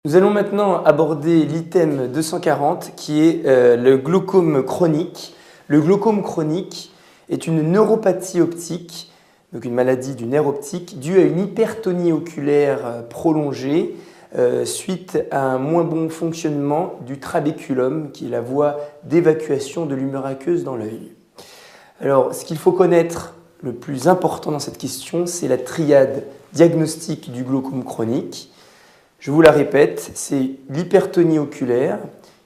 Nous allons maintenant aborder l'item 240 qui est le glaucome chronique. Le glaucome chronique est une neuropathie optique, donc une maladie du nerf optique due à une hypertonie oculaire prolongée suite à un moins bon fonctionnement du trabéculum qui est la voie d'évacuation de l'humeur aqueuse dans l'œil. Alors, ce qu'il faut connaître le plus important dans cette question, c'est la triade diagnostique du glaucome chronique. Je vous la répète, c'est l'hypertonie oculaire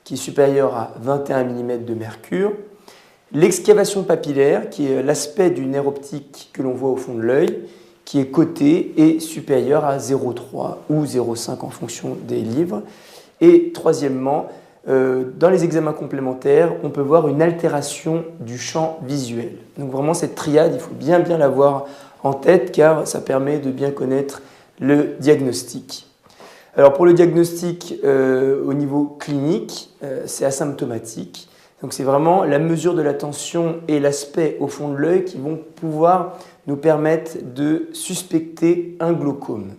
qui est supérieure à 21 mm de mercure, l'excavation papillaire qui est l'aspect du nerf optique que l'on voit au fond de l'œil, qui est coté et supérieur à 0,3 ou 0,5 en fonction des livres. Et troisièmement, dans les examens complémentaires, on peut voir une altération du champ visuel. Donc vraiment cette triade, il faut bien l'avoir en tête car ça permet de bien connaître le diagnostic. Alors pour le diagnostic au niveau clinique, c'est asymptomatique. Donc c'est vraiment la mesure de la tension et l'aspect au fond de l'œil qui vont pouvoir nous permettre de suspecter un glaucome.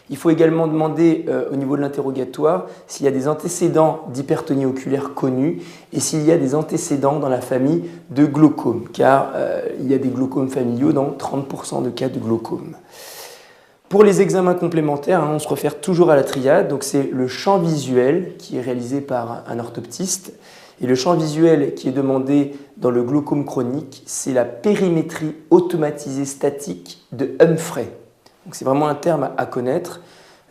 Il faut également demander au niveau de l'interrogatoire s'il y a des antécédents d'hypertonie oculaire connus et s'il y a des antécédents dans la famille de glaucome, car il y a des glaucomes familiaux dans 30% de cas de glaucome. Pour les examens complémentaires, on se réfère toujours à la triade, donc c'est le champ visuel qui est réalisé par un orthoptiste. Et le champ visuel qui est demandé dans le glaucome chronique, c'est la périmétrie automatisée statique de Humphrey. Donc c'est vraiment un terme à connaître,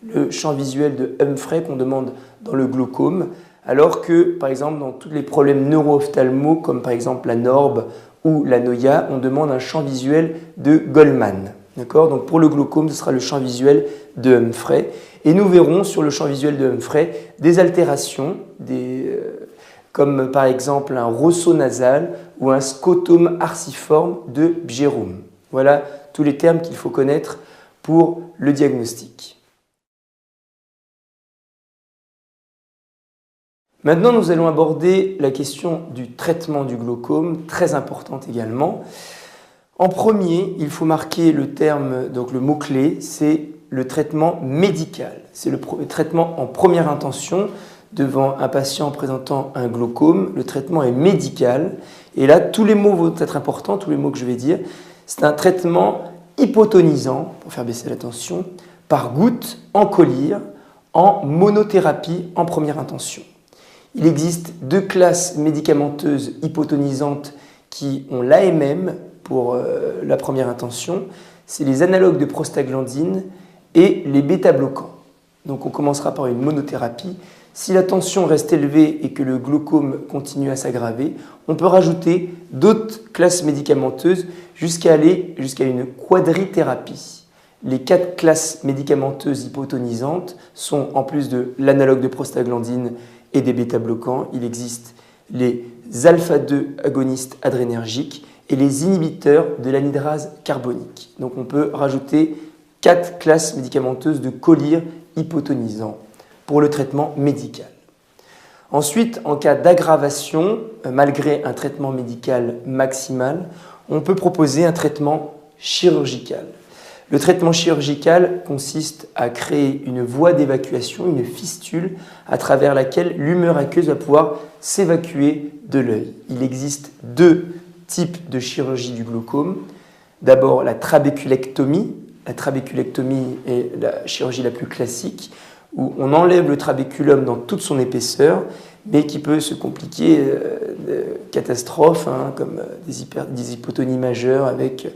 le champ visuel de Humphrey qu'on demande dans le glaucome, alors que par exemple dans tous les problèmes neuro-ophtalmo, comme par exemple la norbe ou la noia, on demande un champ visuel de Goldman. Donc pour le glaucome, ce sera le champ visuel de Humphrey. Et nous verrons sur le champ visuel de Humphrey des altérations, comme par exemple un ressaut nasal ou un scotome arciforme de Bjerrum. Voilà tous les termes qu'il faut connaître pour le diagnostic. Maintenant, nous allons aborder la question du traitement du glaucome, très importante également. En premier, il faut marquer le terme, donc le mot-clé, c'est le traitement médical. C'est le traitement en première intention devant un patient présentant un glaucome. Le traitement est médical. Et là, tous les mots vont être importants, tous les mots que je vais dire. C'est un traitement hypotonisant, pour faire baisser la tension, par goutte, en collyre, en monothérapie en première intention. Il existe deux classes médicamenteuses hypotonisantes qui ont l'AMM pour la première intention, c'est les analogues de prostaglandine et les bêta-bloquants. Donc on commencera par une monothérapie. Si la tension reste élevée et que le glaucome continue à s'aggraver, on peut rajouter d'autres classes médicamenteuses jusqu'à aller jusqu'à une quadrithérapie. Les 4 classes médicamenteuses hypotonisantes sont, en plus de l'analogue de prostaglandine et des bêta-bloquants, il existe les alpha-2 agonistes adrénergiques et les inhibiteurs de l'anhydrase carbonique. Donc on peut rajouter 4 classes médicamenteuses de collyre hypotonisant pour le traitement médical. Ensuite, en cas d'aggravation, malgré un traitement médical maximal, on peut proposer un traitement chirurgical. Le traitement chirurgical consiste à créer une voie d'évacuation, une fistule, à travers laquelle l'humeur aqueuse va pouvoir s'évacuer de l'œil. Il existe 2 types de chirurgie du glaucome. D'abord la trabéculectomie. La trabéculectomie est la chirurgie la plus classique, où on enlève le trabéculum dans toute son épaisseur, mais qui peut se compliquer de catastrophes, comme des hypotonies majeures avec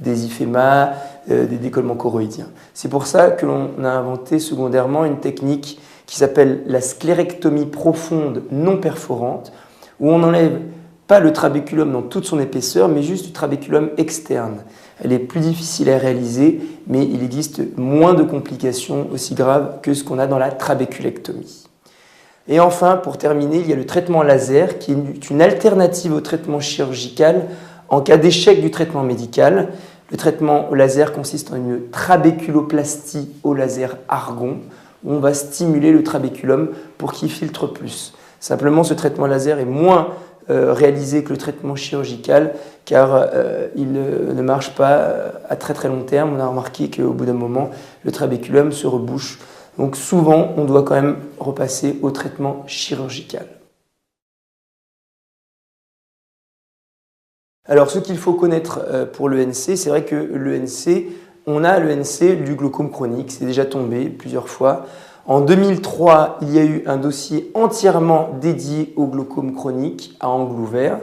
des hyphémas, des décollements choroïdiens. C'est pour ça que l'on a inventé secondairement une technique qui s'appelle la sclérectomie profonde non perforante, où on enlève pas le trabéculum dans toute son épaisseur, mais juste du trabéculum externe. Elle est plus difficile à réaliser, mais il existe moins de complications aussi graves que ce qu'on a dans la trabéculectomie. Et enfin, pour terminer, il y a le traitement laser, qui est une alternative au traitement chirurgical en cas d'échec du traitement médical. Le traitement au laser consiste en une trabéculoplastie au laser argon, où on va stimuler le trabéculum pour qu'il filtre plus. Simplement, ce traitement laser est moins réalisé que le traitement chirurgical car il ne marche pas à très long terme. On a remarqué qu'au bout d'un moment, le trabéculum se rebouche Donc souvent, on doit quand même repasser au traitement chirurgical. Alors ce qu'il faut connaître pour l'ENC, c'est vrai que l'ENC, on a l'ENC du glaucome chronique, c'est déjà tombé plusieurs fois. En 2003, il y a eu un dossier entièrement dédié au glaucome chronique à angle ouvert,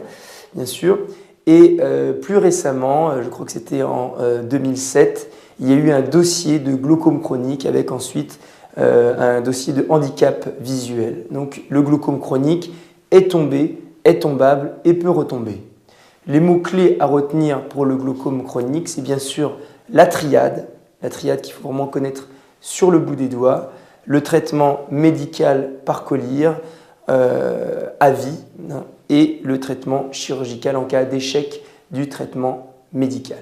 bien sûr. Et plus récemment, je crois que c'était en 2007, il y a eu un dossier de glaucome chronique avec ensuite un dossier de handicap visuel. Donc le glaucome chronique est tombé, est tombable et peut retomber. Les mots-clés à retenir pour le glaucome chronique, c'est bien sûr la triade qu'il faut vraiment connaître sur le bout des doigts, le traitement médical par collyre à vie et le traitement chirurgical en cas d'échec du traitement médical.